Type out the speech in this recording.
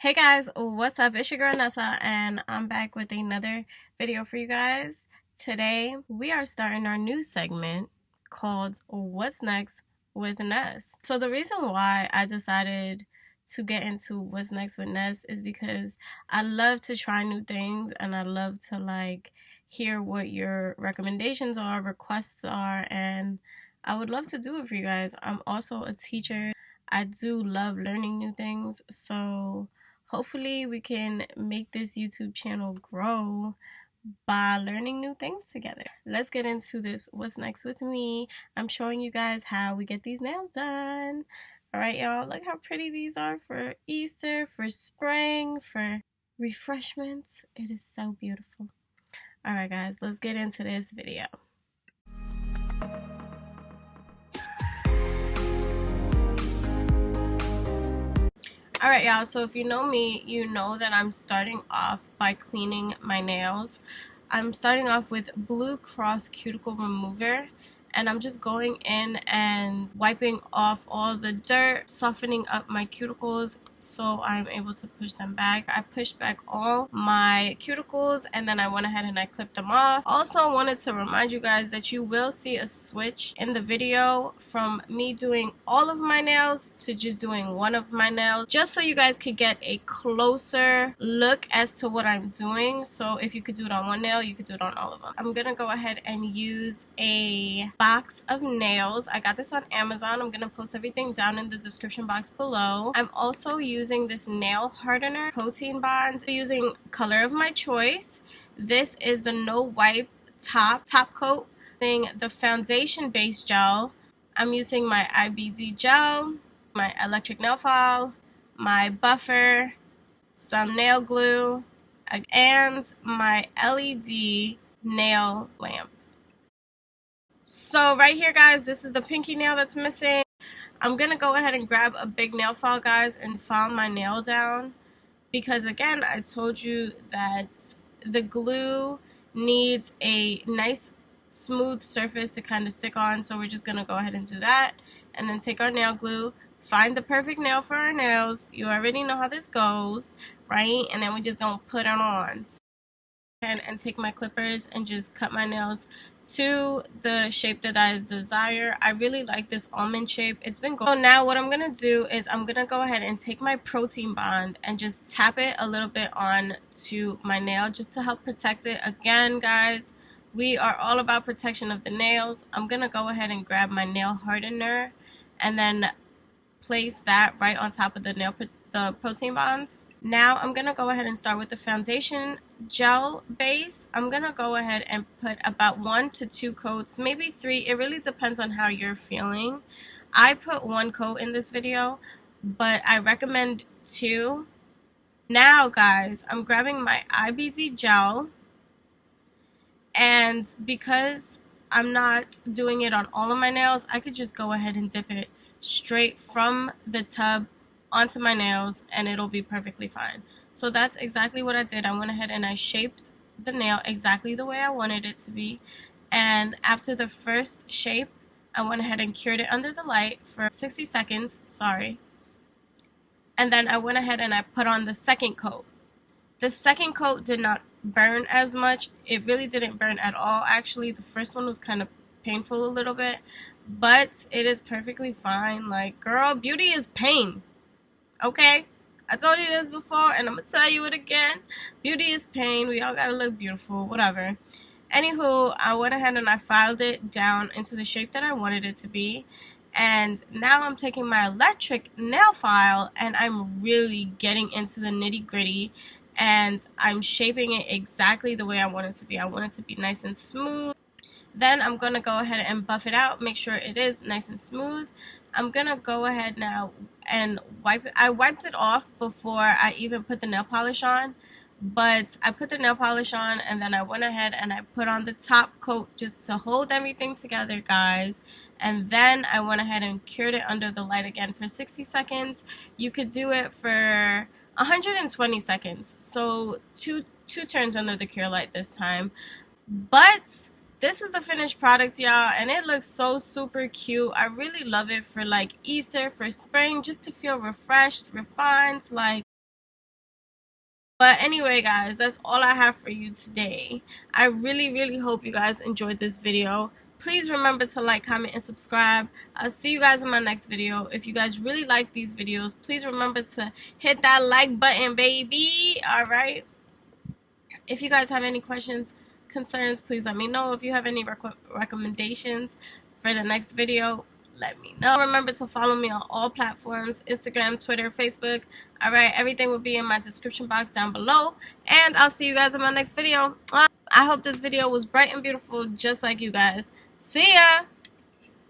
Hey guys, what's up? It's your girl Nessa and I'm back with another video for you guys. Today we are starting our new segment called What's Next with Ness. So the reason why I decided to get into What's Next with Ness is because I love to try new things and I love to hear what your recommendations are, requests are, and I would love to do it for you guys. I'm also a teacher. I do love learning new things, so hopefully we can make this YouTube channel grow by learning new things together. Let's get into this What's Next with me. I'm showing you guys how we get these nails done. Alright y'all, look how pretty these are for Easter, for spring, for refreshments. It is so beautiful. Alright guys, let's get into this video. Alright y'all, so if you know me, you know that I'm starting off by cleaning my nails. I'm starting off with Blue Cross Cuticle Remover, and I'm just going in and wiping off all the dirt, softening up my cuticles so I'm able to push them back. I pushed back all my cuticles and then I went ahead and I clipped them off. Also wanted to remind you guys that you will see a switch in the video from me doing all of my nails to just doing one of my nails, just so you guys could get a closer look as to what I'm doing. So if you could do it on one nail, you could do it on all of them. I'm gonna go ahead and use a box of nails. I got this on Amazon. I'm gonna post everything down in the description box below. I'm also using this nail hardener protein bond, using color of my choice. This is the no wipe top coat. The foundation base gel. I'm using my IBD gel, my electric nail file, my buffer, some nail glue, and my LED nail lamp. So right here guys, this is the pinky nail that's missing. I'm gonna go ahead and grab a big nail file guys and file my nail down, because again I told you that the glue needs a nice smooth surface to kind of stick on, so we're just gonna go ahead and do that, and then take our nail glue, find the perfect nail for our nails. You already know how this goes, right? And then we're just gonna put it on and take my clippers and just cut my nails to the shape that I desire. I really like this almond shape. It's been going. So now what I'm gonna do is I'm gonna go ahead and take my protein bond and just tap it a little bit on to my nail just to help protect it. Again guys, we are all about protection of the nails. I'm gonna go ahead and grab my nail hardener and then place that right on top of the protein bond. Now I'm gonna go ahead and start with the foundation gel base. I'm gonna go ahead and put about 1 to 2 coats, maybe 3. It really depends on how you're feeling. I put 1 coat in this video, but I recommend 2. Now guys, I'm grabbing my IBD gel, and because I'm not doing it on all of my nails, I could just go ahead and dip it straight from the tub onto my nails and it'll be perfectly fine. So that's exactly what I did. I went ahead and I shaped the nail exactly the way I wanted it to be, and after the first shape I went ahead and cured it under the light for 60 seconds, and then I went ahead and I put on the second coat. The second coat did not burn as much. It really didn't burn at all actually. The first one was kind of painful a little bit, but it is perfectly fine. Like, girl, beauty is pain. Okay, I told you this before and I'm gonna tell you it again. Beauty is pain. We all gotta look beautiful, whatever. Anywho, I went ahead and I filed it down into the shape that I wanted it to be, and now I'm taking my electric nail file and I'm really getting into the nitty gritty and I'm shaping it exactly the way I want it to be. I want it to be nice and smooth. Then I'm gonna go ahead and buff it out, make sure it is nice and smooth. I'm gonna go ahead now and wipe it. I wiped it off before I even put the nail polish on, but I put the nail polish on and then I went ahead and I put on the top coat just to hold everything together guys, and then I went ahead and cured it under the light again for 60 seconds. You could do it for 120 seconds, so two turns under the cure light this time. But this is the finished product, y'all, and it looks so super cute. I really love it for like Easter, for spring, just to feel refreshed, refined. Like, But anyway, guys, that's all I have for you today. I really hope you guys enjoyed this video. Please remember to like, comment, and subscribe. I'll see you guys in my next video. If you guys really like these videos, please remember to hit that like button, baby. Alright? If you guys have any questions, concerns, please let me know. If you have any recommendations for the next video, let me know. Remember to follow me on all platforms: Instagram, Twitter, Facebook. Alright, everything will be in my description box down below. And I'll see you guys in my next video. I hope this video was bright and beautiful just like you guys. See ya!